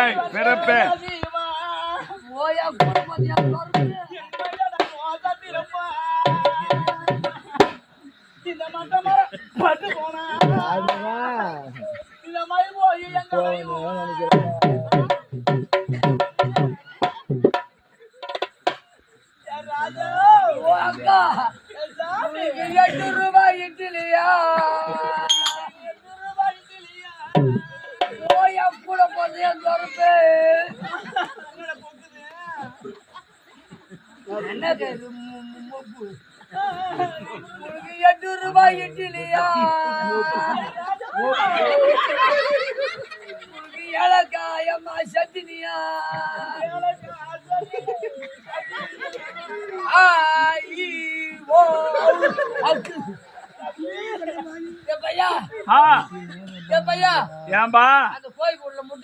ஏய் பிறப்பே ஓயா குடும்பத்தியா இந்த மட்டமா பட்டு போனா இந்த மாதிரி போய் ராஜா ஓ அக்கா 8 ரூபாய் இட்லியா ஓயா கூட போதியா சொரப்பே என்ன கேது மொப்பு உங்களுக்கு 8 ரூபாய் இட்லியா உங்களுக்கு ஏலக்காயம்மா சட்னியா பையா ஏன்பா அந்த போய்